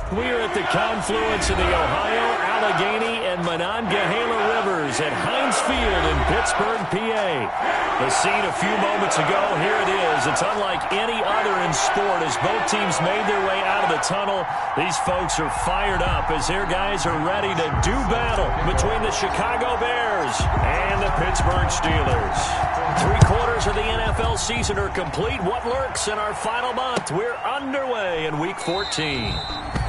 We're at the confluence of the Ohio, Allegheny, and Monongahela Rivers at Heinz Field in Pittsburgh, PA. The scene a few moments ago, here it is. It's unlike any other in sport as both teams made their way out of the tunnel. These folks are fired up as their guys are ready to do battle between the Chicago Bears and the Pittsburgh Steelers. 3/4 of the NFL season are complete. What lurks in our final month? We're underway in Week 14.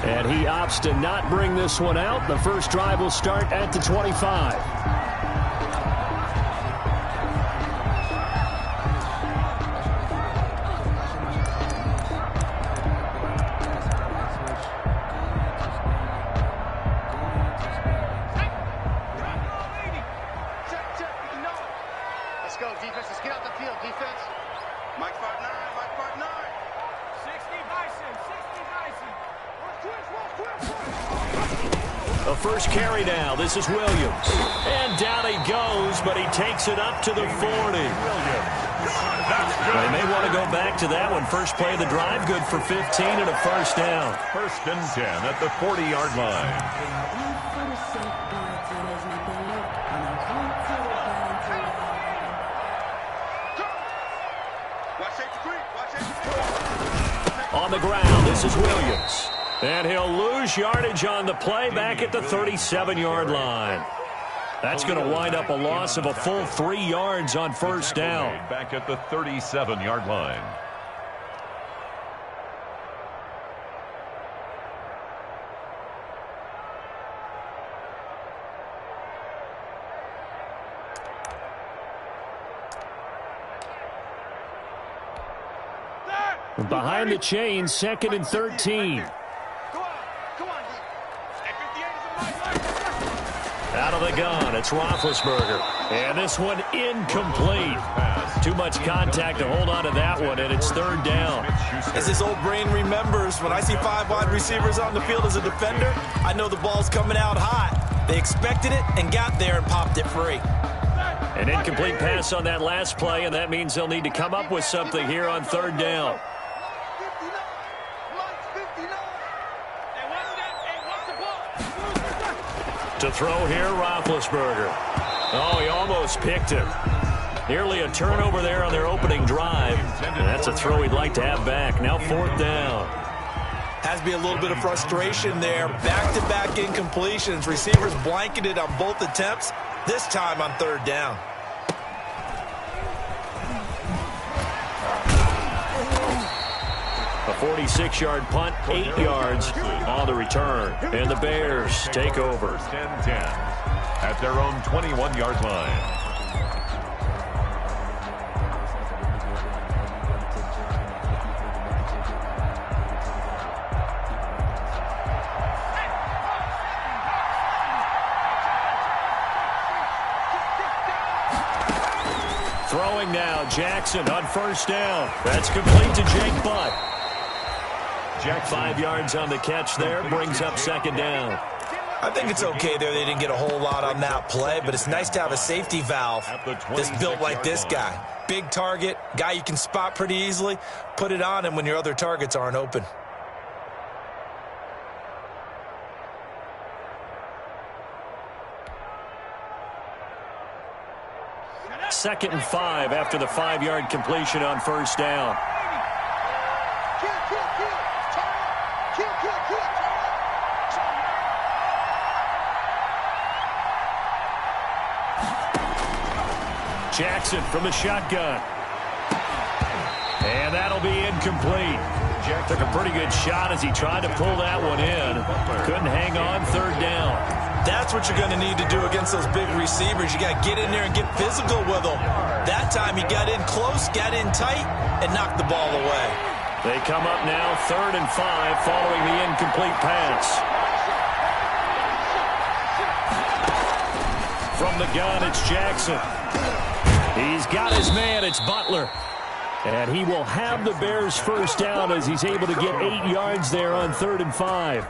And he opts to not bring this one out. The first drive will start at the 25. Let's go, defense. Let's get out the field, defense. Mike 5-9, Mike 5-9. 60 Bison, 60 Bison. The first carry now. This is Williams. And down he goes, but he takes it up to the 40. They may want to go back to that one. First play of the drive, good for 15 and a first down. 1st and 10 at the 40-yard line. On the ground, this is Williams. And he'll lose yardage on the play back at the 37-yard line. That's going to wind up a loss of a full 3 yards on first down. Back at the 37-yard line. Behind the chains, 2nd and 13. Out of the gun, it's Roethlisberger. And this one incomplete. Too much contact to hold on to that one, and it's 3rd down. As this old brain remembers, when I see 5 wide receivers on the field as a defender, I know the ball's coming out hot. They expected it and got there and popped it free. An incomplete pass on that last play, and that means they'll need to come up with something here on 3rd down. To throw here, Roethlisberger. Oh, he almost picked him. Nearly a turnover there on their opening drive. And that's a throw he'd like to have back. Now 4th down. Has to be a little bit of frustration there. Back-to-back incompletions. Receivers blanketed on both attempts, this time on 3rd down. A 46-yard punt, 8 yards on the return. And the Bears take over. 1st and 10 at their own 21-yard line. Throwing now, Jackson on 1st down. That's complete to Jake Butt. 5 yards on the catch there, brings up 2nd down. I think it's okay there. They didn't get a whole lot on that play, but it's nice to have a safety valve that's built like this guy. Big target, guy you can spot pretty easily. Put it on him when your other targets aren't open. Second and 5 after the 5-yard completion on 1st down. Jackson from the shotgun. And that'll be incomplete. Took a pretty good shot as he tried to pull that one in. Couldn't hang on, 3rd down. That's what you're going to need to do against those big receivers. You got to get in there and get physical with them. That time he got in close, got in tight, and knocked the ball away. They come up now 3rd and 5 following the incomplete pass. From the gun, it's Jackson. He's got his man, it's Butler. And he will have the Bears' first down as he's able to get 8 yards there on 3rd and 5.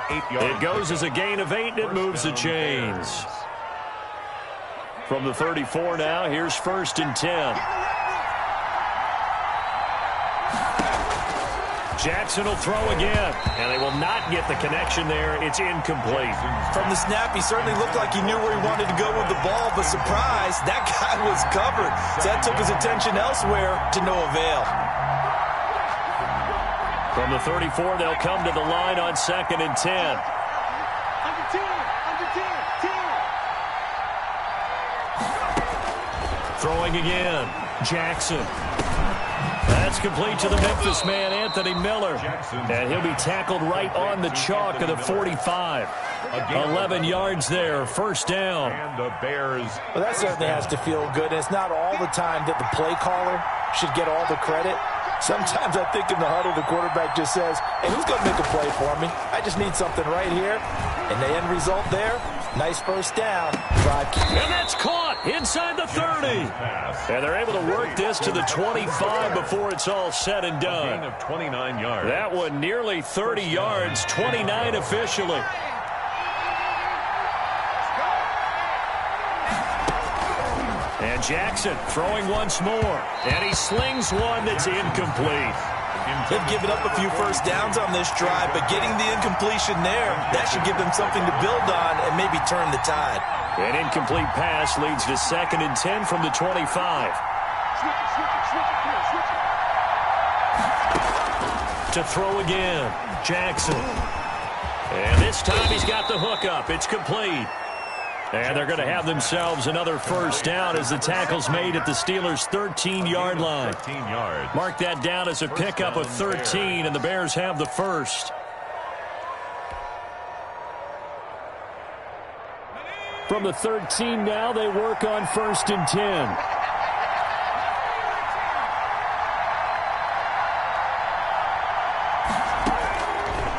It goes as a gain of 8, and it moves the chains. From the 34 now, here's 1st and 10. Jackson will throw again, and they will not get the connection there. It's incomplete. From the snap, he certainly looked like he knew where he wanted to go with the ball, but surprise, that guy was covered. So that took his attention elsewhere to no avail. From the 34, they'll come to the line on 2nd and 10. Under 10, under 10, 10. Throwing again, Jackson. That's complete to the Memphis man, Anthony Miller. And he'll be tackled right on the chalk of the 45. 11 yards there, first down. And the Bears. Well, that certainly has to feel good. And it's not all the time that the play caller should get all the credit. Sometimes I think in the huddle, the quarterback just says, hey, who's going to make a play for me? I just need something right here. And the end result there, nice first down. And that's caught inside the 30. And they're able to work this to the 25 before it's all said and done. A gain of 29 yards. That one nearly 30 yards, 29 officially. And Jackson throwing once more. And he slings one that's incomplete. They've given up a few first downs on this drive, but getting the incompletion there, that should give them something to build on and maybe turn the tide. An incomplete pass leads to 2nd and 10 from the 25. To throw again, Jackson. And this time he's got the hook up. It's complete. And they're going to have themselves another first down as the tackle's made at the Steelers' 13-yard line. 13 yards. Mark that down as a pickup of 13, and the Bears have the first. From the 13 now, they work on 1st and 10.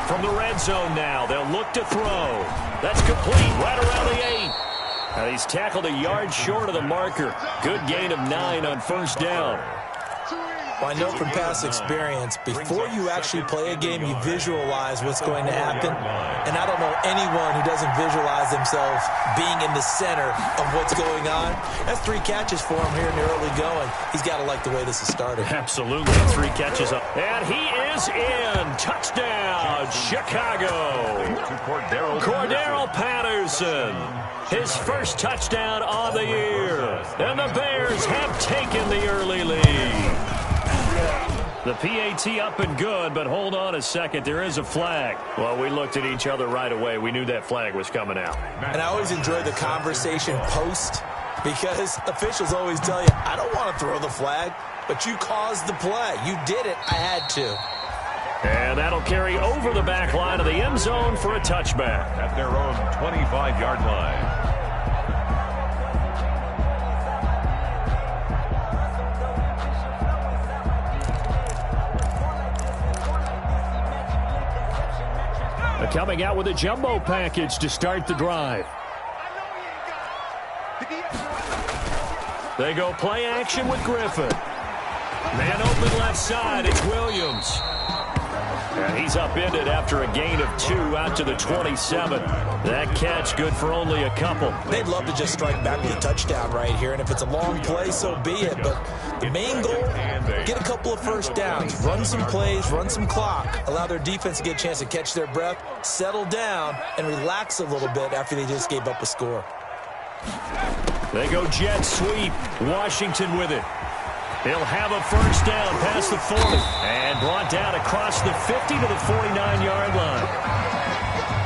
From the red zone now, they'll look to throw. That's complete right around the 8. And he's tackled a yard short of the marker. Good gain of 9 on first down. Well, I know from past experience, before you actually play a game, you visualize what's going to happen. And I don't know anyone who doesn't visualize themselves being in the center of what's going on. That's 3 catches for him here in the early going. He's got to like the way this is started. Absolutely. 3 catches up. And he is in. Touchdown, Chicago. Cordero Patterson. His first touchdown of the year. And the Bears have taken the early lead. The PAT up and good, but hold on a second. There is a flag. Well, we looked at each other right away. We knew that flag was coming out. And I always enjoy the conversation post because officials always tell you, I don't want to throw the flag, but you caused the play. You did it. I had to. And that'll carry over the back line of the end zone for a touchback. At their own 25-yard line. Coming out with a jumbo package to start the drive. They go play action with Griffin. Man open left side, it's Williams. And he's upended after a gain of 2 out to the 27. That catch good for only a couple. They'd love to just strike back with a touchdown right here, and if it's a long play, so be it. But the main goal, get a couple of first downs, run some plays, run some clock, allow their defense to get a chance to catch their breath, settle down, and relax a little bit after they just gave up a score. They go jet sweep. Washington with it. He'll have a first down past the 40 and brought down across the 50 to the 49-yard line.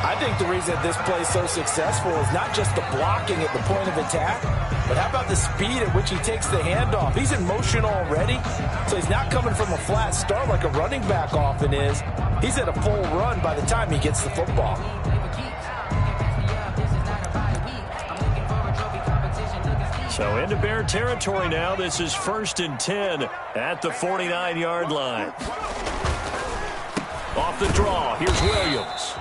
I think the reason this play is so successful is not just the blocking at the point of attack, but how about the speed at which he takes the handoff? He's in motion already, so he's not coming from a flat start like a running back often is. He's at a full run by the time he gets the football. So into Bear territory now. This is 1st and 10 at the 49-yard line. Off the draw, here's Williams.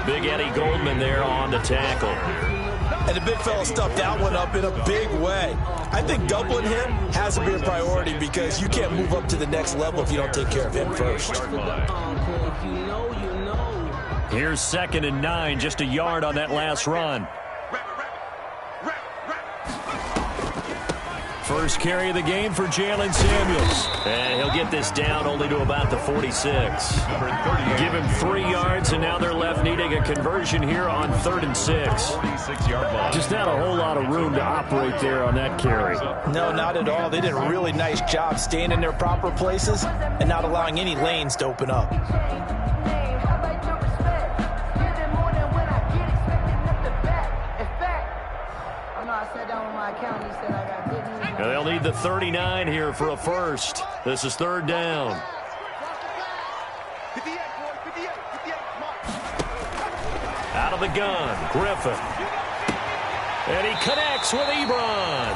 Big Eddie Goldman there on the tackle. And the big fella stuffed that one up in a big way. I think doubling him has to be a priority because you can't move up to the next level if you don't take care of him first. Here's 2nd and 9, just a yard on that last run. First carry of the game for Jalen Samuels. And he'll get this down only to about the 46. Give him 3 yards, and now they're left needing a conversion here on 3rd and 6. Just not a whole lot of room to operate there on that carry. No, not at all. They did a really nice job staying in their proper places and not allowing any lanes to open up. And they'll need the 39 here for a first. This is 3rd down. Out of the gun, Griffin. And he connects with Ebron.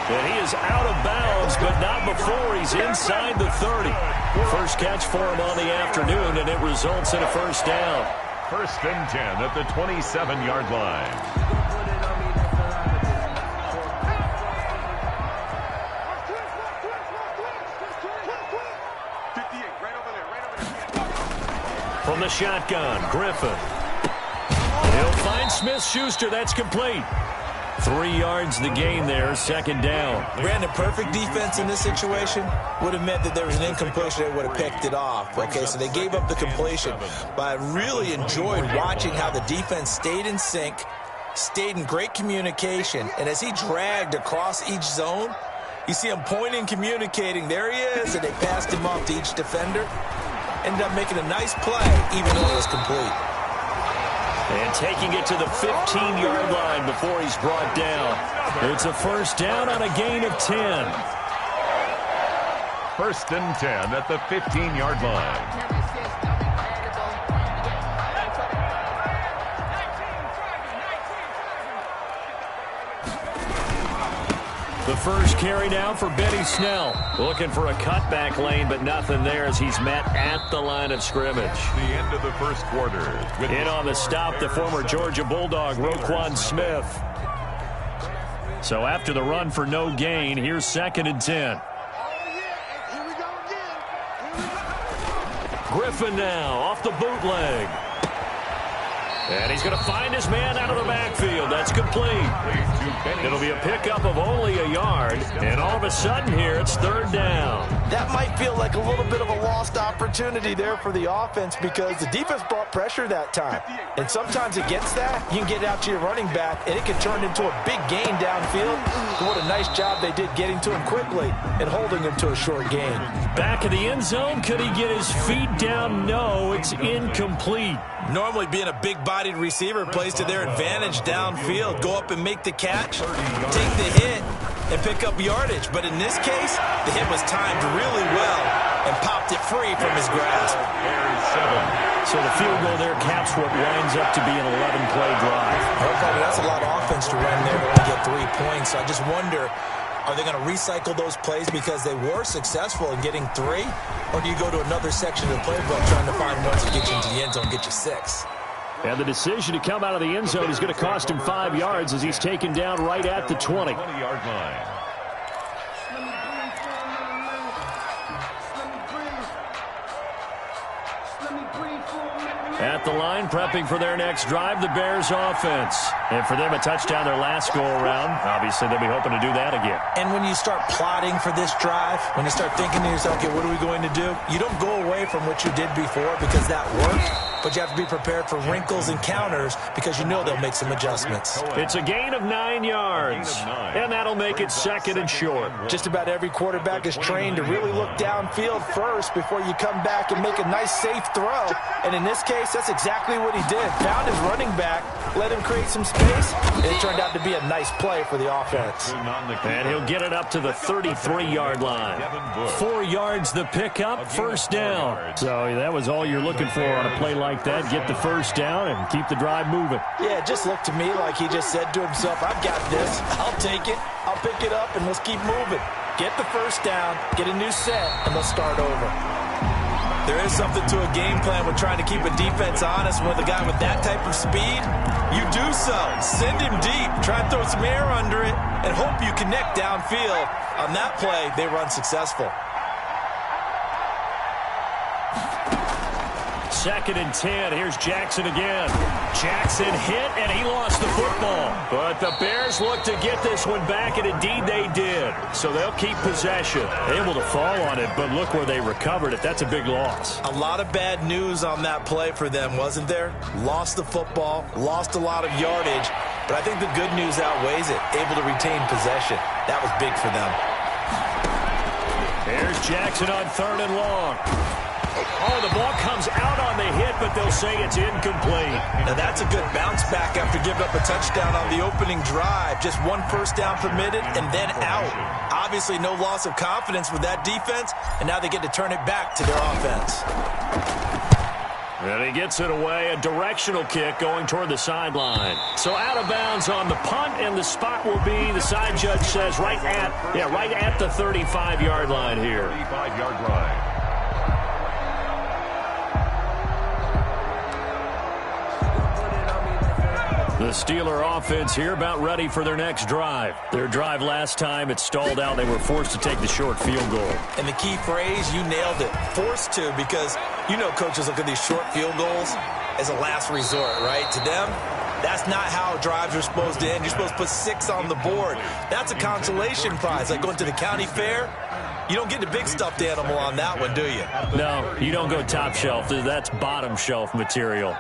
And he is out of bounds, but not before he's inside the 30. First catch for him on the afternoon, and it results in a first down. 1st and 10 at the 27-yard line. From the shotgun, Griffin. He'll find Smith-Schuster. That's complete. 3 yards the gain there, 2nd down. Brandon, perfect defense in this situation would have meant that there was an incompletion. They would have picked it off. Okay, so they gave up the completion. But I really enjoyed watching how the defense stayed in sync, stayed in great communication, and as he dragged across each zone, you see him pointing, communicating. There he is, and they passed him off to each defender. Ended up making a nice play, even though it was complete. And taking it to the 15-yard line before he's brought down. It's a first down on a gain of 10. 1st and 10 at the 15-yard line. The first carry now for Benny Snell. Looking for a cutback lane, but nothing there as he's met at the line of scrimmage. The end of the first quarter. In on the stop, the former Georgia Bulldog, Roquan Smith. So after the run for no gain, here's 2nd and 10. Griffin now off the bootleg. And he's going to find his man out of the backfield. That's complete. It'll be a pickup of only a yard. And all of a sudden here, it's 3rd down. That might feel like a little bit of a lost opportunity there for the offense because the defense brought pressure that time. And sometimes against that, you can get out to your running back, and it can turn into a big gain downfield. But what a nice job they did getting to him quickly and holding him to a short gain. Back of the end zone, could he get his feet down? No, it's incomplete. Normally being a big-bodied receiver plays to their advantage downfield. Go up and make the catch, take the hit, and pick up yardage. But in this case, the hit was timed really well and popped it free from his grasp. So the field goal there caps what winds up to be an 11-play drive. Okay, that's a lot of offense to run there to only get 3 points. So I just wonder, are they going to recycle those plays because they were successful in getting 3? Or do you go to another section of the playbook trying to find ones that get you into the end zone, get you 6? And the decision to come out of the end zone is going to cost him 5 yards as he's taken down right at the 20. 20-yard line. At the line, prepping for their next drive, the Bears offense. And for them, a touchdown their last go-around. Obviously, they'll be hoping to do that again. And when you start plotting for this drive, when you start thinking to yourself, okay, what are we going to do? You don't go away from what you did before because that worked. But you have to be prepared for wrinkles and counters because you know they'll make some adjustments. It's a gain of 9 yards, and that'll make it 2nd and short. Just about every quarterback is trained to really look downfield first before you come back and make a nice, safe throw. And in this case, that's exactly what he did. Found his running back, let him create some space, and it turned out to be a nice play for the offense. And he'll get it up to the 33-yard line. 4 yards the pickup, first down. So that was all you're looking for on a play like that. Get the first down and keep the drive moving. Yeah, it just looked to me like he just said to himself, I've got this. I'll take it. I'll pick it up, and let's keep moving. Get the first down, get a new set, and let's start over. There is something to a game plan with trying to keep a defense honest. With a guy with that type of speed, you do so. Send him deep. Try and throw some air under it and hope you connect downfield. On that play, they run successful. 2nd and 10. Here's Jackson again. Jackson hit, and he lost the football. But the Bears look to get this one back, and indeed they did. So they'll keep possession. Able to fall on it, but look where they recovered it. That's a big loss. A lot of bad news on that play for them, wasn't there? Lost the football, lost a lot of yardage, but I think the good news outweighs it. Able to retain possession. That was big for them. Here's Jackson on 3rd and long. Oh, the ball comes out on the hit, but they'll say it's incomplete. Now that's a good bounce back after giving up a touchdown on the opening drive. Just 1 first down permitted and then out. Obviously no loss of confidence with that defense, and now they get to turn it back to their offense. And he gets it away, a directional kick going toward the sideline. So out of bounds on the punt, and the spot will be, the side judge says, right at the 35-yard line here. 35-yard line. The Steeler offense here about ready for their next drive. Their drive last time, it stalled out. They were forced to take the short field goal. And the key phrase, you nailed it, forced to, because you know coaches look at these short field goals as a last resort, right? To them, that's not how drives are supposed to end. You're supposed to put 6 on the board. That's a consolation prize, like going to the county fair. You don't get the big stuffed animal on that one, do you? No, you don't go top shelf. That's bottom shelf material.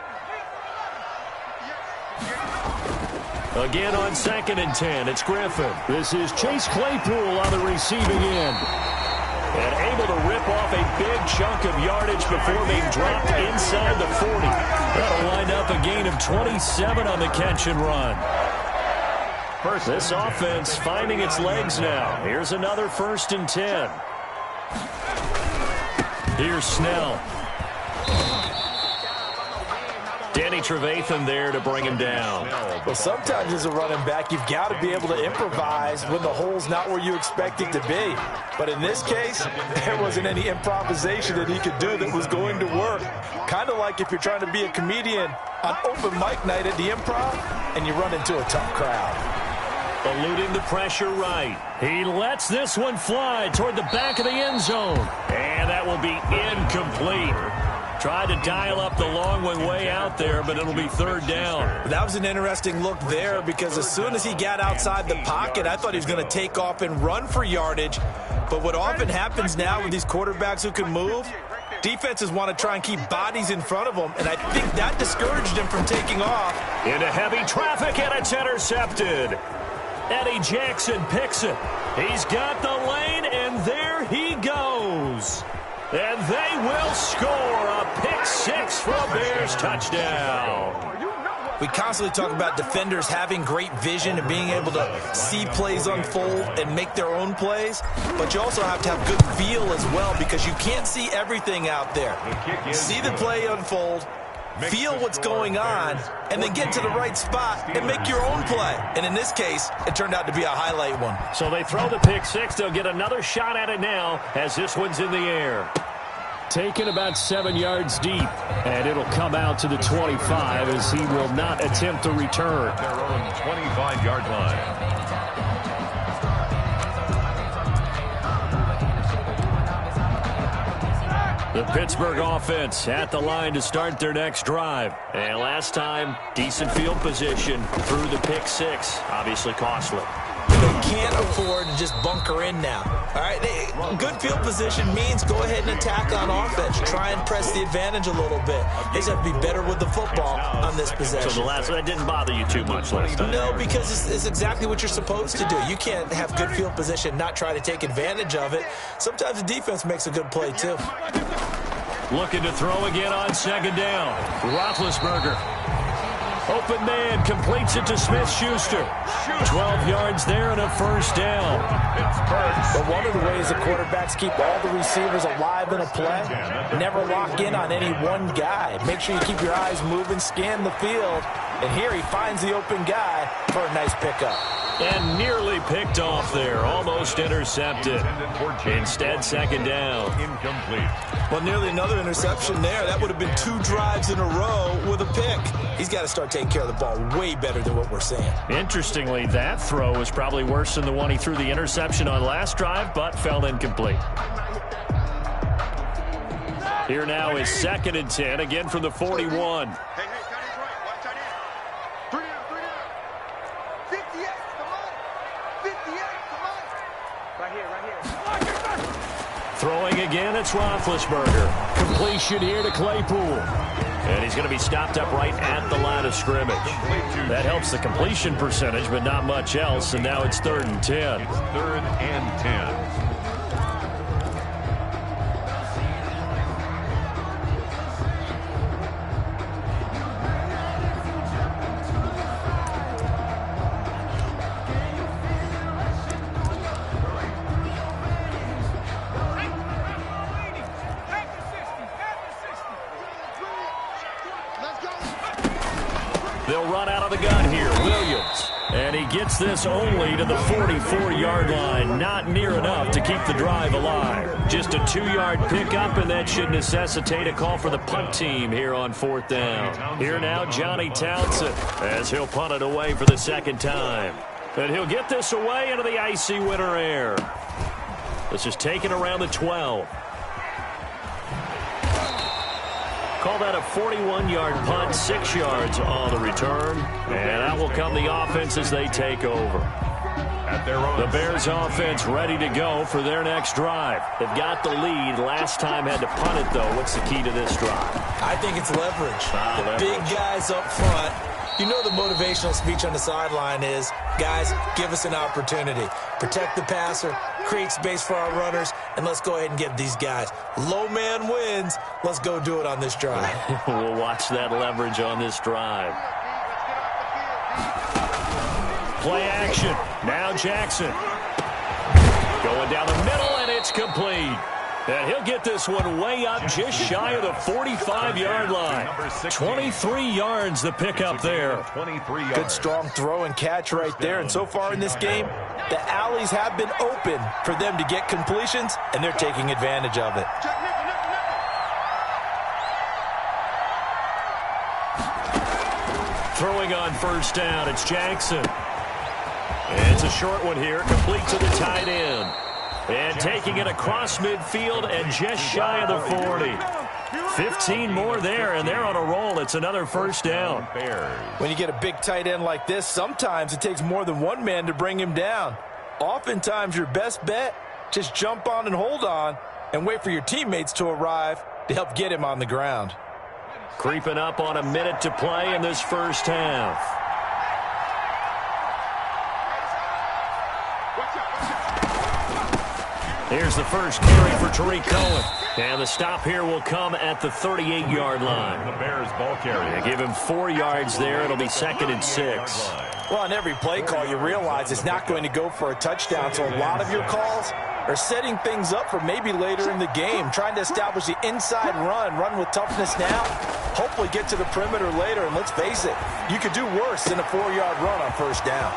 Again on 2nd and 10, it's Griffin. This is Chase Claypool on the receiving end. And able to rip off a big chunk of yardage before being dropped inside the 40. That'll wind up a gain of 27 on the catch and run. This offense finding its legs now. Here's another 1st and 10. Here's Snell. Danny Trevathan there to bring him down. Well, sometimes as a running back, you've got to be able to improvise when the hole's not where you expect it to be. But in this case, there wasn't any improvisation that he could do that was going to work. Kind of like if you're trying to be a comedian on open mic night at the Improv and you run into a tough crowd. Eluding the pressure right. He lets this one fly toward the back of the end zone. And that will be incomplete. Tried to dial up the long one way out there, but it'll be 3rd down. That was an interesting look there, because as soon as he got outside the pocket, I thought he was going to take off and run for yardage. But what often happens now with these quarterbacks who can move, defenses want to try and keep bodies in front of them, and I think that discouraged him from taking off. Into heavy traffic, and it's intercepted. Eddie Jackson picks it. He's got the lane, and there he goes. And they will score a pick 6 for a Bears touchdown. We constantly talk about defenders having great vision and being able to see plays unfold and make their own plays, but you also have to have good feel as well, because you can't see everything out there. See the play unfold, feel what's going on, and then get to the right spot and make your own play. And in this case, it turned out to be a highlight one. So they throw the pick 6. They'll get another shot at it now as this one's in the air. Taken about 7 yards deep, and it'll come out to the 25 as he will not attempt to return. Their own 25-yard line. The Pittsburgh offense at the line to start their next drive. And last time, decent field position through the pick 6. Obviously costly. They can't afford to just bunker in now. All right, good field position means go ahead and attack on offense. Try and press the advantage a little bit. They just have to be better with the football on this possession. So that didn't bother you too much last time? No, because it's exactly what you're supposed to do. You can't have good field position, not try to take advantage of it. Sometimes the defense makes a good play, too. Looking to throw again on 2nd down. Roethlisberger. Open man, completes it to Smith-Schuster. 12 yards there and a 1st down. But one of the ways the quarterbacks keep all the receivers alive in a play, never lock in on any one guy. Make sure you keep your eyes moving, scan the field, and here he finds the open guy for a nice pickup. And nearly picked off there, almost intercepted. Instead, 2nd down. Incomplete. Well, nearly another interception there. That would have been 2 drives in a row with a pick. He's got to start taking care of the ball way better than what we're seeing. Interestingly, that throw was probably worse than the one he threw the interception on last drive, but fell incomplete. Here now is 2nd and 10, again from the 41. Hey, tight end's right. Watch tight end. 3 down. 58, come on. 58, come on. Right here. Throwing again, it's Roethlisberger. Completion here to Claypool. And he's going to be stopped up right at the line of scrimmage. That helps the completion percentage, but not much else. And now it's 3rd and 10. It's 3rd and 10. They'll run out of the gun here. Williams. And he gets this only to the 44-yard line. Not near enough to keep the drive alive. Just a 2-yard pickup, and that should necessitate a call for the punt team here on 4th down. Here now, Johnny Townsend, as he'll punt it away for the 2nd time. And he'll get this away into the icy winter air. This is taken around the 12. Call that a 41-yard punt, 6 yards on the return. And that will come the offense as they take over. The Bears offense ready to go for their next drive. They've got the lead. Last time had to punt it, though. What's the key to this drive? I think it's leverage. The big guys up front. You know the motivational speech on the sideline is, guys, give us an opportunity. Protect the passer, create space for our runners, and let's go ahead and get these guys. Low man wins. Let's go do it on this drive. We'll watch that leverage on this drive. Play action. Now Jackson. Going down the middle, and it's complete. And he'll get this one way up just shy of the 45-yard line. 23 yards the pickup there. Good strong throw and catch right there. And so far in this game, the alleys have been open for them to get completions, and they're taking advantage of it. Throwing on 1st down, it's Jackson. And it's a short one here, complete to the tight end. And taking it across midfield and just shy of the 40. 15 more there, and they're on a roll. It's another 1st down. When you get a big tight end like this, sometimes it takes more than one man to bring him down. Oftentimes, your best bet, just jump on and hold on and wait for your teammates to arrive to help get him on the ground. Creeping up on a minute to play in this 1st half. Here's the first carry for Tariq Cohen. And the stop here will come at the 38-yard line. The Bears ball carrier. They give him 4 yards there. It'll be 2nd and 6. Well, on every play call, you realize it's not going to go for a touchdown. So a lot of your calls are setting things up for maybe later in the game, trying to establish the inside run with toughness now, hopefully get to the perimeter later. And let's face it, you could do worse than a 4-yard run on 1st down.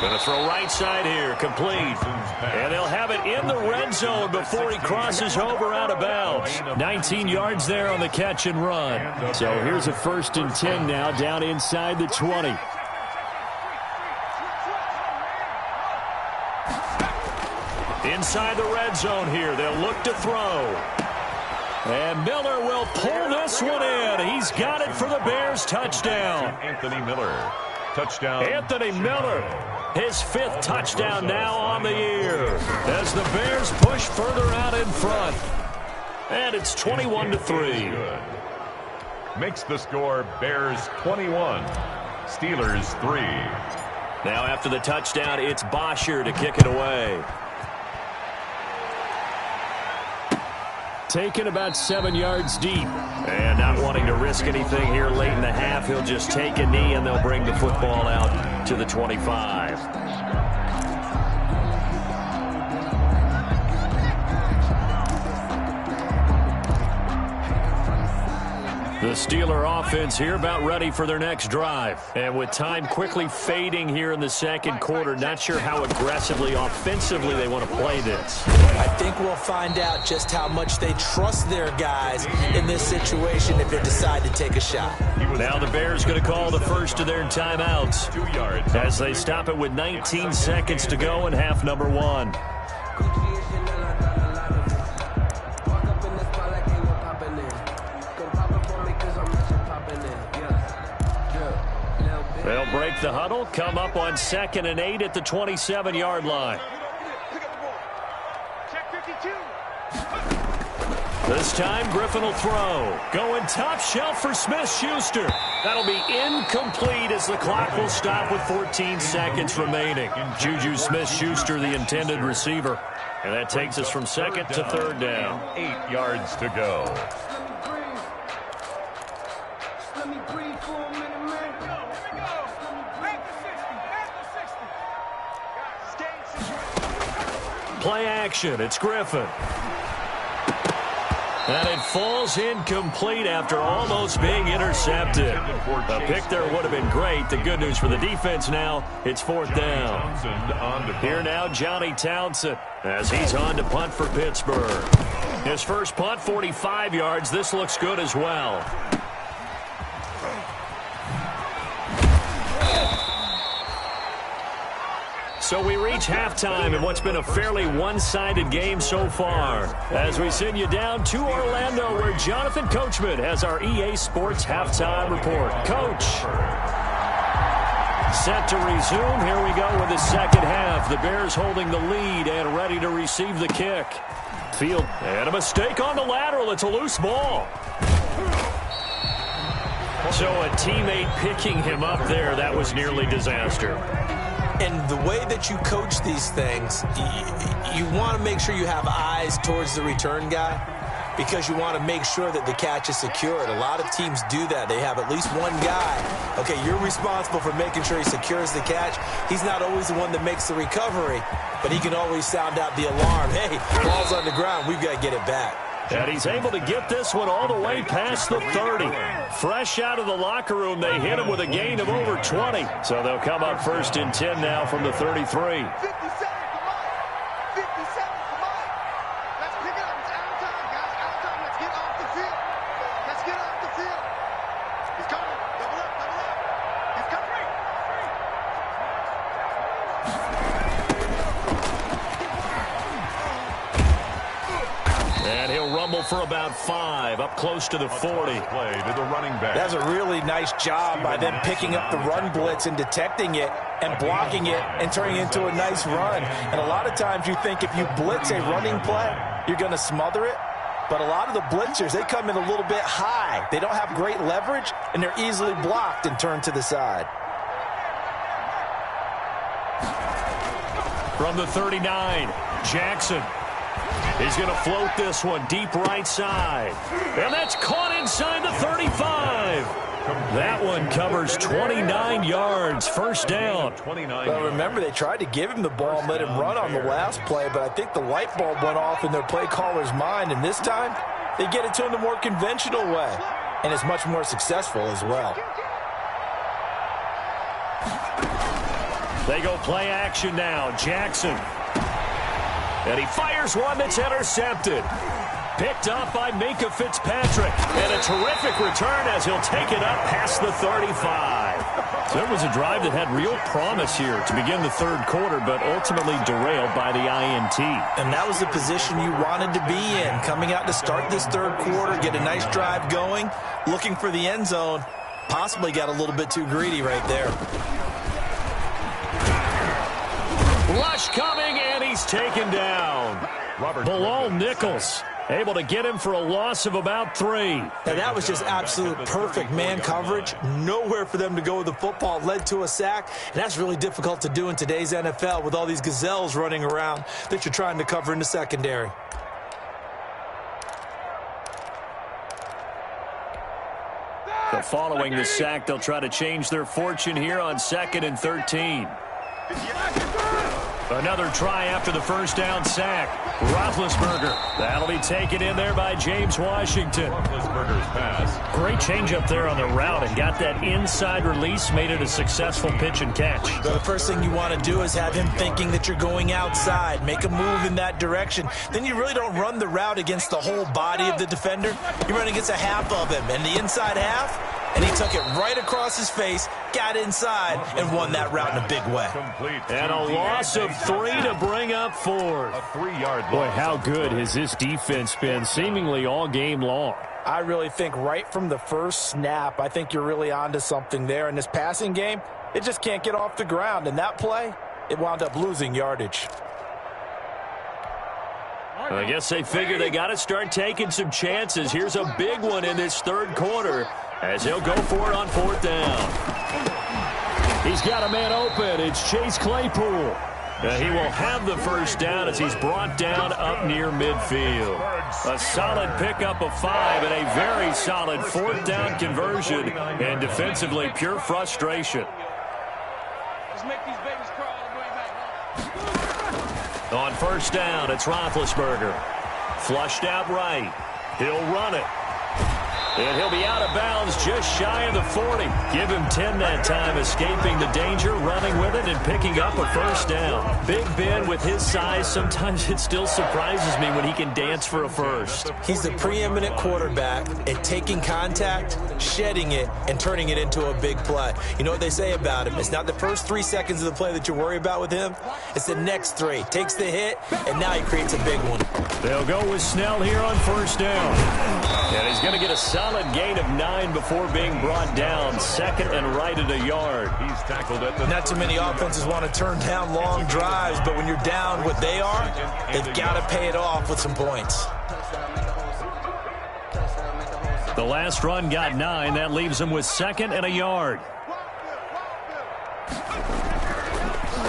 Going to throw right side here, complete. And they'll have it in the red zone before he crosses over out of bounds. 19 yards there on the catch and run. So here's a 1st and 10 now down inside the 20. Inside the red zone here, they'll look to throw. And Miller will pull this one in. He's got it for the Bears touchdown. Anthony Miller. Touchdown. Anthony Miller. His 5th touchdown now on the year as the Bears push further out in front. And it's 21-3. Makes the score Bears 21, Steelers 3. Now after the touchdown, it's Bosher to kick it away. Taken about 7 yards deep. And not wanting to risk anything here late in the half, he'll just take a knee and they'll bring the football out to the 25. The Steeler offense here about ready for their next drive. And with time quickly fading here in the 2nd quarter, not sure how aggressively, offensively they want to play this. I think we'll find out just how much they trust their guys in this situation if they decide to take a shot. Now the Bears going to call the first of their timeouts 2 yards as they stop it with 19 seconds to go in half number 1. They'll break the huddle, come up on 2nd and 8 at the 27-yard line. Check 52. This time, Griffin will throw. Going top shelf for Smith-Schuster. That'll be incomplete as the clock will stop with 14 seconds remaining. Juju Smith-Schuster, the intended receiver. And that takes us from 2nd to 3rd down. 8 yards to go. Let me breathe for a minute, man. Here we go. Back to 60. Play action. It's Griffin. And it falls incomplete after almost being intercepted. A pick there would have been great. The good news for the defense now, it's 4th down. Here now, Johnny Townsend, as he's on to punt for Pittsburgh. His first punt, 45 yards. This looks good as well. So we reach halftime in what's been a fairly one-sided game so far. As we send you down to Orlando, where Jonathan Coachman has our EA Sports halftime report. Coach. Set to resume. Here we go with the second half. The Bears holding the lead and ready to receive the kick. Field, and a mistake on the lateral. It's a loose ball. So a teammate picking him up there. That was nearly disaster. And the way that you coach these things, you want to make sure you have eyes towards the return guy because you want to make sure that the catch is secured. A lot of teams do that. They have at least one guy. Okay, you're responsible for making sure he secures the catch. He's not always the one that makes the recovery, but he can always sound out the alarm. Hey, ball's on the ground. We've got to get it back. And he's able to get this one all the way past the 30. Fresh out of the locker room, they hit him with a gain of over 20. So they'll come up 1st and 10 now from the 33. 57, come on. 57, come on. Let's pick it up. It's out of time, guys. Out of time. Let's get off the field. Let's get off the field. He's coming. Double up, double up. He's coming. And he'll rumble for about 5, up close to the 40. Play to the running back. That's a really nice job by them picking up the run blitz and detecting it and blocking it and turning it into a nice run. And a lot of times you think if you blitz a running play, you're going to smother it. But a lot of the blitzers, they come in a little bit high. They don't have great leverage, and they're easily blocked and turned to the side. From the 39, Jackson. He's going to float this one deep right side. And that's caught inside the 35. That one covers 29 yards. First down. Well, remember, they tried to give him the ball and let him run on the last play, but I think the light bulb went off in their play caller's mind, and this time they get it to him the more conventional way, and it's much more successful as well. They go play action now. Jackson. And he fires one that's intercepted. Picked up by Minkah Fitzpatrick. And a terrific return as he'll take it up past the 35. So it was a drive that had real promise here to begin the third quarter, but ultimately derailed by the INT. And that was the position you wanted to be in. Coming out to start this third quarter, get a nice drive going, looking for the end zone. Possibly got a little bit too greedy right there. Rush coming, and he's taken down. Bilal Nichols able to get him for a loss of about 3. And that was just absolute perfect man coverage. Nowhere for them to go with the football. Led to a sack. And that's really difficult to do in today's NFL with all these gazelles running around that you're trying to cover in the secondary. So following the sack, they'll try to change their fortune here on 2nd and 13. Another try after the first down sack. Roethlisberger. That'll be taken in there by James Washington. Roethlisberger's pass. Great change up there on the route and got that inside release, made it a successful pitch and catch. So the first thing you want to do is have him thinking that you're going outside. Make a move in that direction. Then you really don't run the route against the whole body of the defender. You run against a half of him. And the inside half, and he took it right across his face, got inside, and won that route in a big way. And a loss of 3 to bring up 4. A 3-yard loss. Boy, how good has this defense been seemingly all game long? I really think right from the first snap, I think you're really onto something there. In this passing game, it just can't get off the ground. And that play, it wound up losing yardage. I guess they figure they got to start taking some chances. Here's a big one in this third quarter as he'll go for it on 4th down. He's got a man open. It's Chase Claypool. He will have the first down as he's brought down up near midfield. A solid pickup of 5 and a very solid 4th down conversion, and defensively pure frustration. Let's make these babies crawl all the way back. On 1st down, it's Roethlisberger. Flushed out right. He'll run it. And he'll be out of bounds just shy of the 40. Give him 10 that time, escaping the danger, running with it, and picking up a first down. Big Ben with his size, sometimes it still surprises me when he can dance for a first. He's the preeminent quarterback at taking contact, shedding it, and turning it into a big play. You know what they say about him? It's not the first 3 seconds of the play that you worry about with him. It's the next 3. Takes the hit, and now he creates a big one. They'll go with Snell here on 1st down. And he's going to get a solid gain of 9 before being brought down. 2nd and right at a yard. He's tackled at the... Not too many offenses want to turn down long drives, but when you're down what they are, they've got to pay it off with some points. The last run got 9. That leaves him with 2nd and a yard.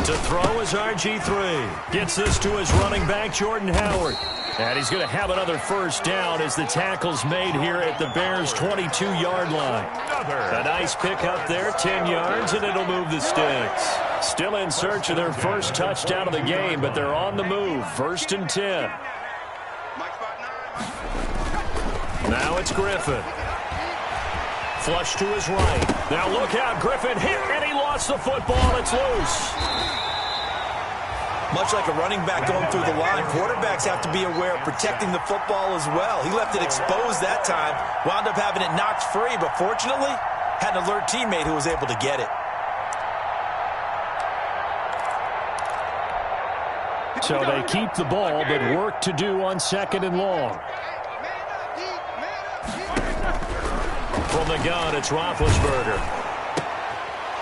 To throw is RG3. Gets this to his running back, Jordan Howard. And he's going to have another first down as the tackle's made here at the Bears' 22-yard line. A nice pickup there, 10 yards, and it'll move the sticks. Still in search of their first touchdown of the game, but they're on the move. 1st and 10. Now it's Griffin. Flush to his right. Now look out, Griffin hit, and he lost the football. It's loose. Much like a running back going through the line, quarterbacks have to be aware of protecting the football as well. He left it exposed that time, wound up having it knocked free, but fortunately, had an alert teammate who was able to get it. So they keep the ball, but work to do on 2nd and long. From the gun, it's Roethlisberger.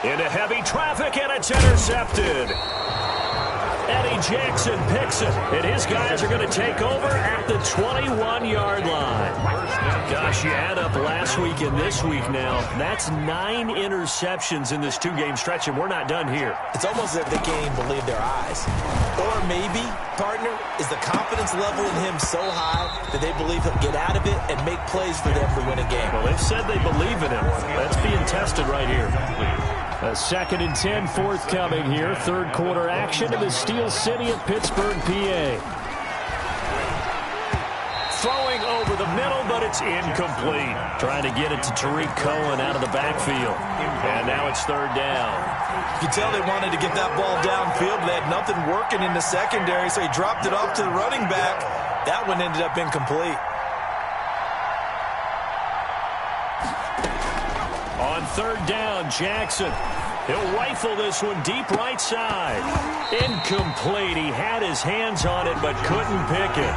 Into heavy traffic, and it's intercepted. Eddie Jackson picks it, and his guys are going to take over at the 21-yard line. Gosh, you add up last week and this week now. That's 9 interceptions in this 2-game stretch, and we're not done here. It's almost as if they can't even believe their eyes. Or maybe, partner, is the confidence level in him so high that they believe he'll get out of it and make plays for them to win a game. Well, they've said they believe in him. That's being tested right here. A 2nd and 10 forthcoming here. 3rd quarter action in the Steel City of Pittsburgh, PA. Throwing over the middle, but it's incomplete. Trying to get it to Tariq Cohen out of the backfield. And now it's 3rd down. You can tell they wanted to get that ball downfield. They had nothing working in the secondary, so he dropped it off to the running back. That one ended up incomplete. On 3rd down, Jackson. He'll rifle this one deep right side. Incomplete. He had his hands on it but couldn't pick it.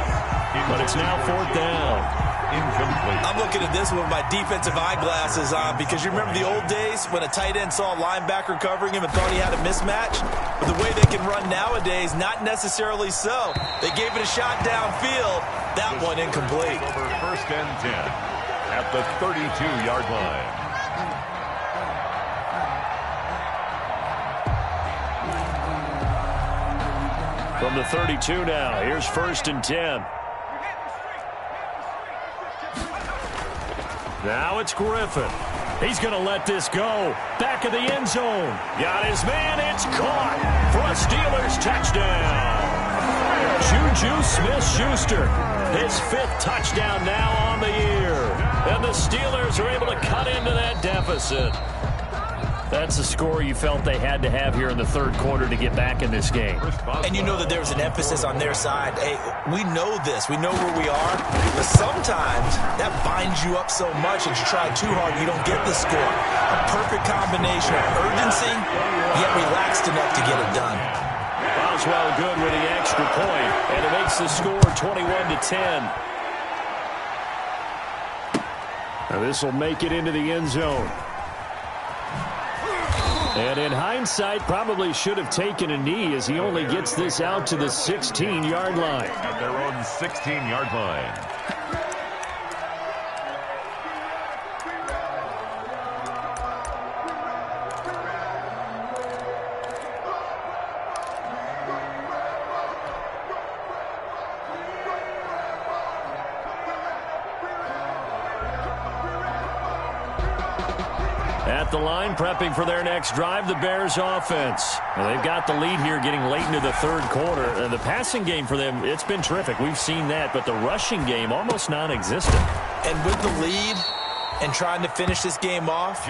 But it's now 4th down. Incomplete. I'm looking at this one with my defensive eyeglasses on because you remember the old days when a tight end saw a linebacker covering him and thought he had a mismatch? But the way they can run nowadays, not necessarily so. They gave it a shot downfield. That one incomplete. Over 1st and 10 at the 32-yard line. From the 32 now, here's 1st and 10. Now it's Griffin. He's going to let this go. Back of the end zone. Got his man. It's caught for a Steelers touchdown. Juju Smith-Schuster, his 5th touchdown now on the year. And the Steelers are able to cut into that deficit. That's the score you felt they had to have here in the 3rd quarter to get back in this game. And you know that there was an emphasis on their side. Hey, we know this. We know where we are. But sometimes that binds you up so much that you try too hard, you don't get the score. A perfect combination of urgency, yet relaxed enough to get it done. Boswell good with the extra point, and it makes the score 21-10. Now this will make it into the end zone. And in hindsight, probably should have taken a knee as he only gets this out to the 16-yard line. At their own 16-yard line. At the line, prepping for their next drive, the Bears offense. Well, they've got the lead here getting late into the third quarter. The passing game for them, it's been terrific. We've seen that, but the rushing game almost non-existent. And with the lead and trying to finish this game off,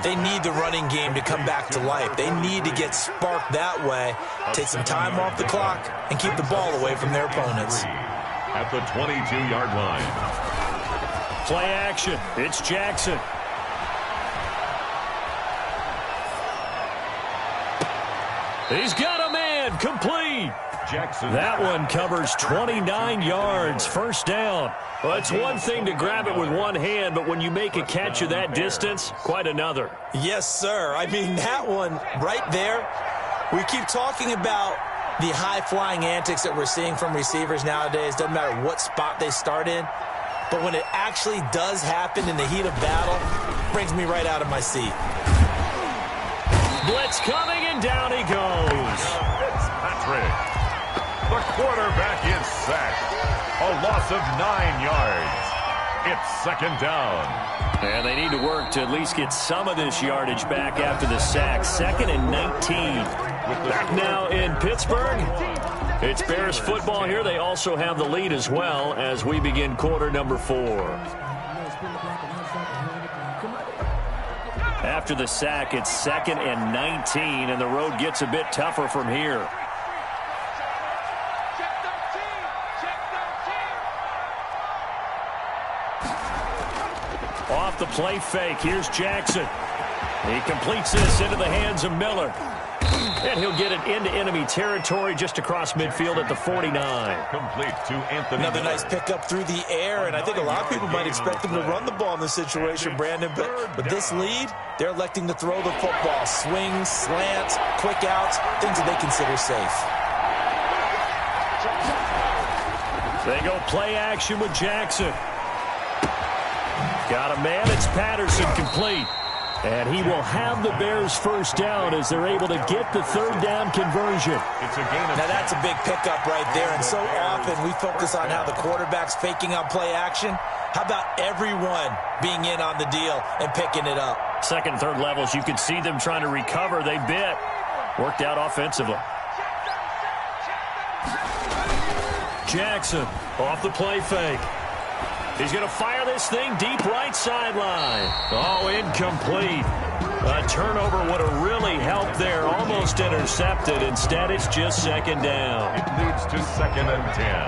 they need the running game to come back to life. They need to get sparked that way, take some time off the clock, and keep the ball away from their opponents. At the 22-yard line. Play action. It's Jackson. He's got a man, complete. Jackson. That one covers 29 yards, first down. Well, it's one thing to grab it with one hand, but when you make a catch of that distance, quite another. Yes, sir. I mean, that one right there, we keep talking about the high-flying antics that we're seeing from receivers nowadays. Doesn't matter what spot they start in. But when it actually does happen in the heat of battle, it brings me right out of my seat. Blitz coming, and down he goes. Fitzpatrick. The quarterback is sacked. A loss of 9 yards. It's second down. And they need to work to at least get some of this yardage back after the sack. 2nd and 19. Back now in Pittsburgh. It's Bears football here. They also have the lead as well as we begin quarter number 4. After the sack, it's 2nd and 19, and the road gets a bit tougher from here. Off the play fake, here's Jackson. He completes this into the hands of Miller. And he'll get it into enemy territory just across midfield at the 49. Complete to Anthony Another Miller. nice pickup through the air, and I think a lot of people might expect them to run the ball in this situation, Brandon, but with this lead, they're electing to throw the football. Swings, slants, quick outs, things that they consider safe. They go play action with Jackson. Got a man, it's Patterson, complete. And he will have the Bears first down as they're able to get the third down conversion. It's a gain of Now that's a big pickup right there, and so often we focus on how the quarterback's faking on play action. How about everyone being in on the deal and picking it up? Second, third levels, you can see them trying to recover. They bit. Worked out offensively. Jackson off the play fake. He's going to fire this thing deep right sideline. Oh, incomplete. A turnover would have really helped there. Almost intercepted. Instead, it's just second down. It leads to 2nd and 10.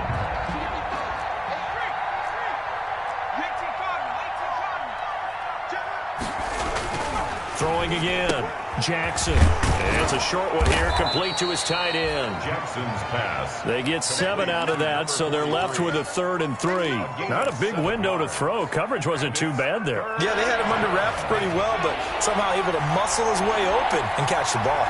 Throwing again. Jackson. And it's a short one here, complete to his tight end. Jackson's pass. They get 7 out of that, so they're left with a 3rd and 3. Not a big window to throw. Coverage wasn't too bad there. Yeah, they had him under wraps pretty well, but somehow able to muscle his way open and catch the ball.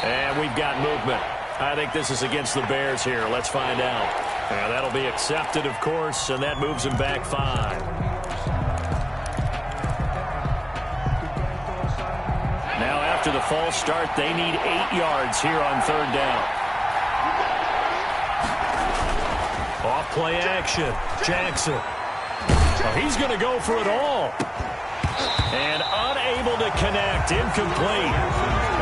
And we've got movement. I think this is against the Bears here. Let's find out. And that'll be accepted, of course, and that moves him back 5. Now after the false start, they need 8 yards here on third down. Off play action. Jackson. Oh, he's going to go for it all. And unable to connect. Incomplete.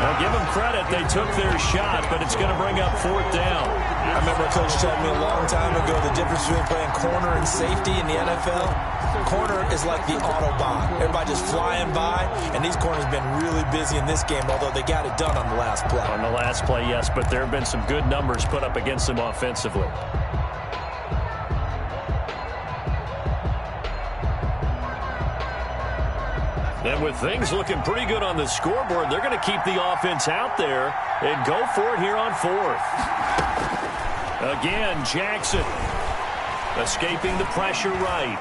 Now, give them credit. They took their shot, but it's going to bring up 4th down. I remember a coach telling me a long time ago the difference between playing corner and safety in the NFL. Corner is like the Autobahn. Everybody just flying by, and these corners have been really busy in this game, although they got it done on the last play. On the last play, yes, but there have been some good numbers put up against them offensively. And with things looking pretty good on the scoreboard, they're going to keep the offense out there and go for it here on 4th. Again, Jackson. Escaping the pressure right.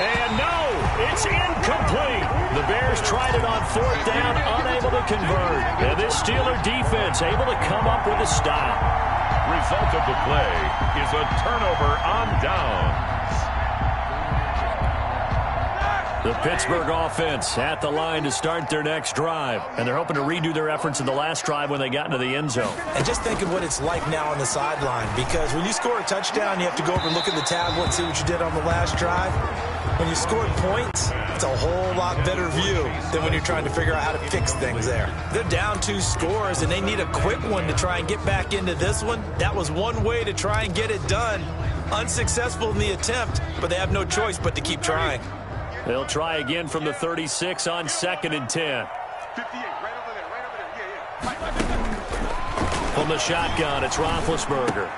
And no, it's incomplete. The Bears tried it on 4th down, unable to convert. And this Steeler defense able to come up with a stop. Result of the play is a turnover on downs. The Pittsburgh offense at the line to start their next drive. And they're hoping to redo their efforts in the last drive when they got into the end zone. And just think of what it's like now on the sideline. Because when you score a touchdown, you have to go over and look at the tablet and see what you did on the last drive. When you scored points, it's a whole lot better view than when you're trying to figure out how to fix things there. They're down 2 scores, and they need a quick one to try and get back into this one. That was one way to try and get it done. Unsuccessful in the attempt, but they have no choice but to keep trying. They'll try again from the 36 on 2nd and 10. 58, right over there. Yeah. From the shotgun, it's Roethlisberger.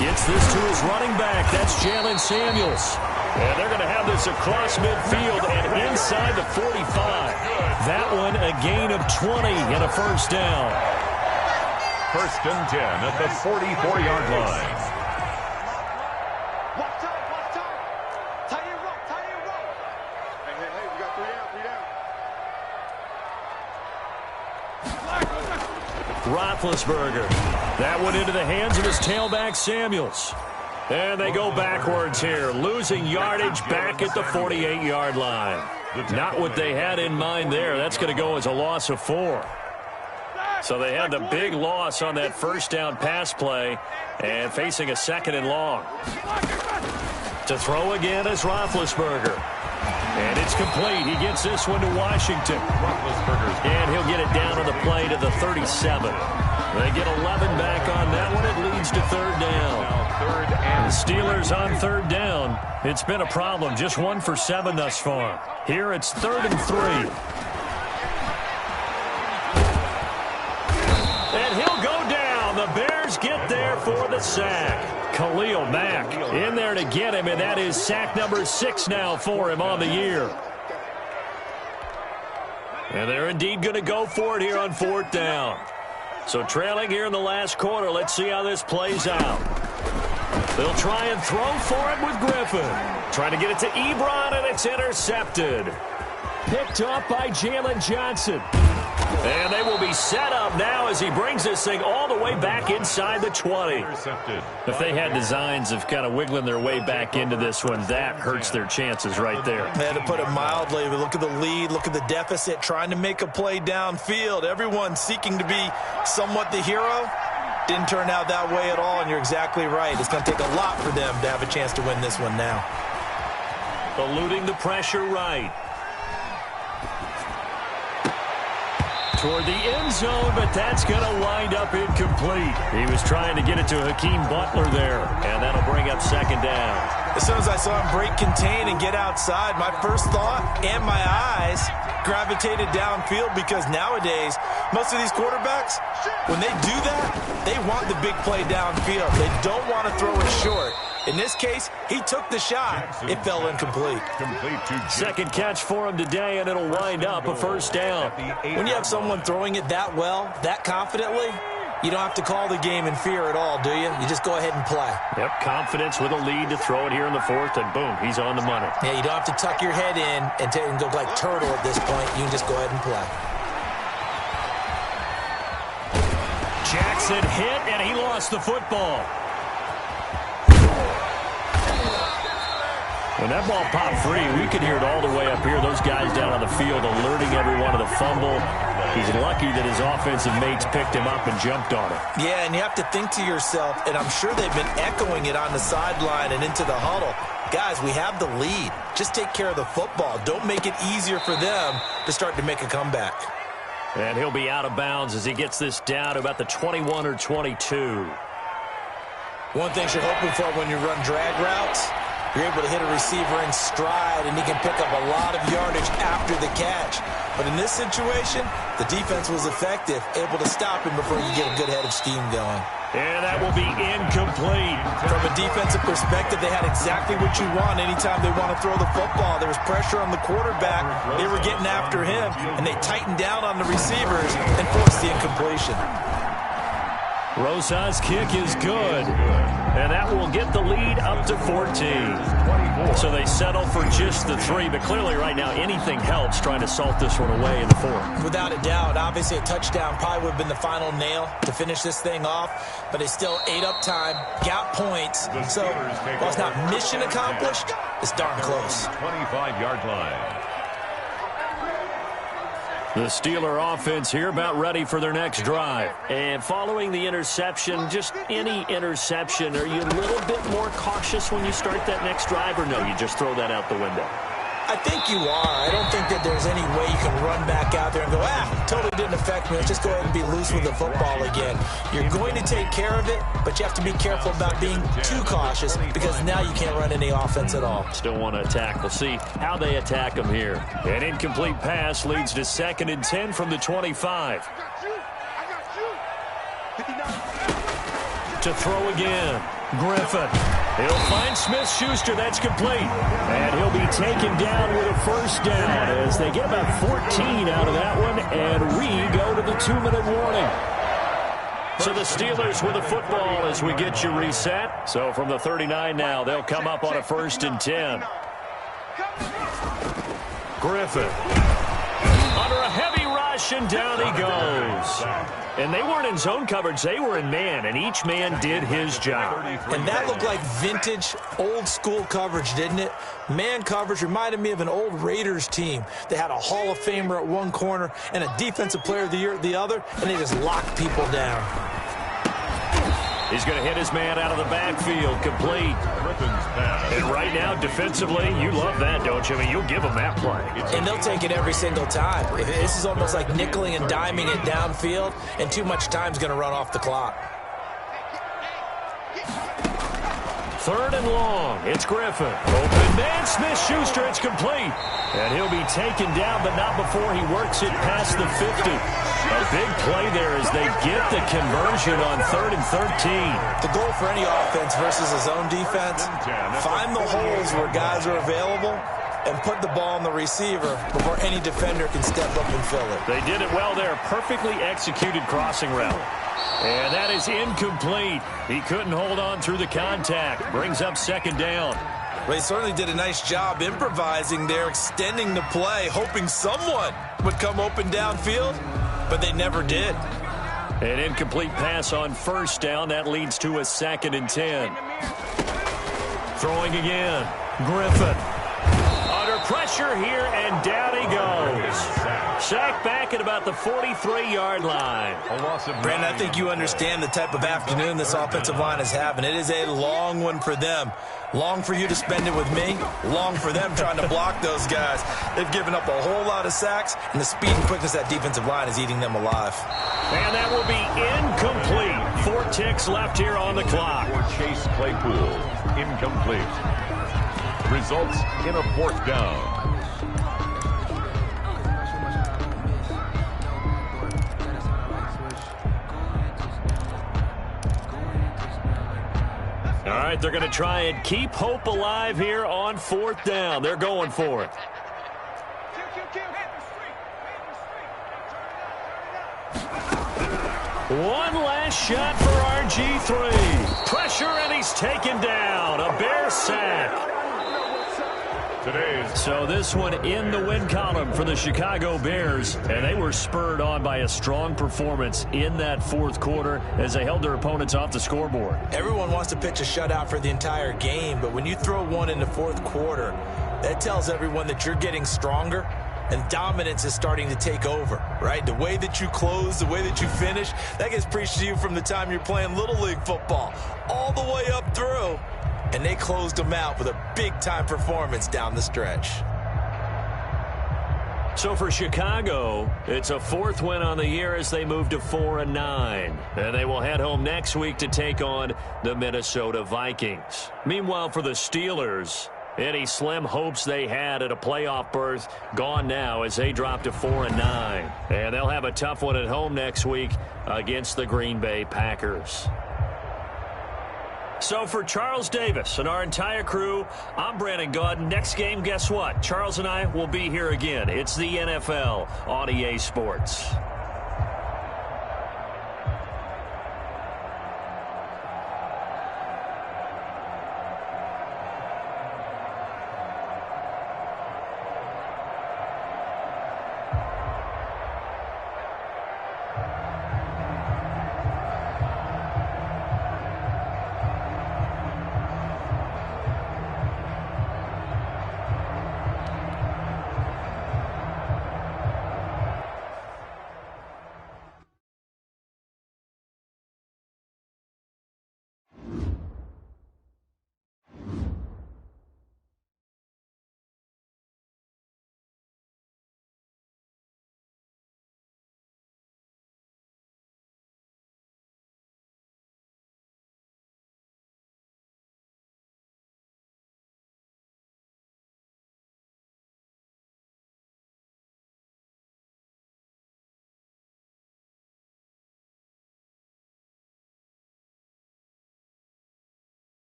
Gets this to his running back. That's Jalen Samuels. And they're going to have this across midfield and inside the 45. That one a gain of 20 and a first down. 1st and 10 at the 44-yard line. Watch time. Tight end roll. Hey, we got 3 down. Roethlisberger. That one into the hands of his tailback, Samuels. And they go backwards here, losing yardage back at the 48-yard line. Not what they had in mind there. That's going to go as a loss of 4. So they had the big loss on that first down pass play and facing a 2nd and long. To throw again is Roethlisberger. And it's complete. He gets this one to Washington. And he'll get it down on the play to the 37. They get 11 back on that one. It leads to 3rd down. The Steelers on 3rd down. It's been a problem. Just 1 for 7 thus far. Here it's 3rd and 3. And he'll go down. The Bears get there for the sack. Khalil Mack in there to get him, and that is sack number 6 now for him on the year. And they're indeed going to go for it here on 4th down. So trailing here in the last quarter, let's see how this plays out. They'll try and throw for it with Griffin. Trying to get it to Ebron, and it's intercepted. Picked up by Jalen Johnson. And they will be set up now as he brings this thing all the way back inside the 20. If they had designs of kind of wiggling their way back into this one, that hurts their chances right there. To put it mildly, we look at the lead, look at the deficit, trying to make a play downfield. Everyone seeking to be somewhat the hero. Didn't turn out that way at all, and you're exactly right. It's going to take a lot for them to have a chance to win this one now. Eluding the pressure right. Toward the end zone, but that's going to wind up incomplete. He was trying to get it to Hakeem Butler there, and that'll bring up 2nd down. As soon as I saw him break contain and get outside, my first thought and my eyes gravitated downfield, because nowadays, most of these quarterbacks, when they do that, they want the big play downfield. They don't want to throw it short. In this case, he took the shot. It fell incomplete. 2nd catch for him today, and it'll wind up a first down. When you have someone throwing it that well, that confidently, you don't have to call the game in fear at all, do you? You just go ahead and play. Yep, confidence with a lead to throw it here in the 4th, and boom, he's on the money. Yeah, you don't have to tuck your head in and go like turtle at this point. You can just go ahead and play. Jackson hit, and he lost the football. When that ball popped free, we could hear it all the way up here. Those guys down on the field alerting everyone of the fumble. He's lucky that his offensive mates picked him up and jumped on it. Yeah, and you have to think to yourself, and I'm sure they've been echoing it on the sideline and into the huddle. Guys, we have the lead. Just take care of the football. Don't make it easier for them to start to make a comeback. And he'll be out of bounds as he gets this down to about the 21 or 22. One thing you're hoping for when you run drag routes, you're able to hit a receiver in stride, and he can pick up a lot of yardage after the catch. But in this situation, the defense was effective, able to stop him before you get a good head of steam going. And that will be incomplete. From a defensive perspective, they had exactly what you want anytime they want to throw the football. There was pressure on the quarterback. They were getting after him, and they tightened down on the receivers and forced the incompletion. Rosas' kick is good, and that will get the lead up to 14. So they settle for just the 3, but clearly right now anything helps trying to salt this one away in the 4th. Without a doubt, obviously a touchdown probably would have been the final nail to finish this thing off, but it's still ate up time, got points, so while it's not mission accomplished, it's darn close. 25-yard line. The Steeler offense here about ready for their next drive. And following the interception, just any interception, are you a little bit more cautious when you start that next drive, or no, you just throw that out the window? I think you are. I don't think that there's any way you can run back out there and go, totally didn't affect me. Let's just go ahead and be loose with the football again. You're going to take care of it, but you have to be careful about being too cautious because now you can't run any offense at all. Still want to attack. We'll see how they attack them here. An incomplete pass leads to 2nd and 10 from the 25. To throw again. Griffin. He'll find Smith-Schuster. That's complete. And he'll be taken down with a 1st down as they get about 14 out of that one, and we go to the 2-minute warning. So the Steelers with the football as we get you reset. So from the 39 now, they'll come up on a 1st and 10. Griffin. Under a heavy rush, and down he goes. And they weren't in zone coverage. They were in man, and each man did his job. And that looked like vintage, old-school coverage, didn't it? Man coverage reminded me of an old Raiders team. They had a Hall of Famer at one corner and a Defensive Player of the Year at the other, and they just locked people down. He's going to hit his man out of the backfield, complete. And right now, defensively, you love that, don't you? I mean, you'll give them that play. And they'll take it every single time. This is almost like nickeling and diming it downfield, and too much time's going to run off the clock. 3rd and long. It's Griffin. Open man, Smith-Schuster. It's complete. And he'll be taken down, but not before he works it past the 50. A big play there as they get the conversion on 3rd and 13. The goal for any offense versus his own defense, find the holes where guys are available and put the ball on the receiver before any defender can step up and fill it. They did it well there. Perfectly executed crossing route. And that is incomplete. He couldn't hold on through the contact. Brings up 2nd down. Well, they certainly did a nice job improvising there, extending the play, hoping someone would come open downfield, but they never did. An incomplete pass on 1st down. That leads to a 2nd and 10. Throwing again. Griffin. Under pressure here, and down he goes. Sacked back at about the 43-yard line. Brandon, I think you understand the type of afternoon this offensive line is having. It is a long one for them. Long for you to spend it with me. Long for them trying to block those guys. They've given up a whole lot of sacks, and the speed and quickness of that defensive line is eating them alive. And that will be incomplete. 4 ticks left here on the clock. For Chase Claypool, incomplete. Results in a 4th down. All right, they're going to try and keep hope alive here on 4th down. They're going for it. One last shot for RG3. Pressure, and he's taken down. A Bear sack. So this one in the win column for the Chicago Bears, and they were spurred on by a strong performance in that 4th quarter as they held their opponents off the scoreboard. Everyone wants to pitch a shutout for the entire game, but when you throw one in the 4th quarter, that tells everyone that you're getting stronger and dominance is starting to take over, right? The way that you close, the way that you finish, that gets preached to you from the time you're playing Little League football all the way up through. And they closed them out with a big-time performance down the stretch. So for Chicago, it's a 4th win on the year as they move to 4-9. And they will head home next week to take on the Minnesota Vikings. Meanwhile, for the Steelers, any slim hopes they had at a playoff berth gone now as they drop to 4-9. And they'll have a tough one at home next week against the Green Bay Packers. So for Charles Davis and our entire crew, I'm Brandon Gaud. Next game, guess what? Charles and I will be here again. It's the NFL on EA Sports.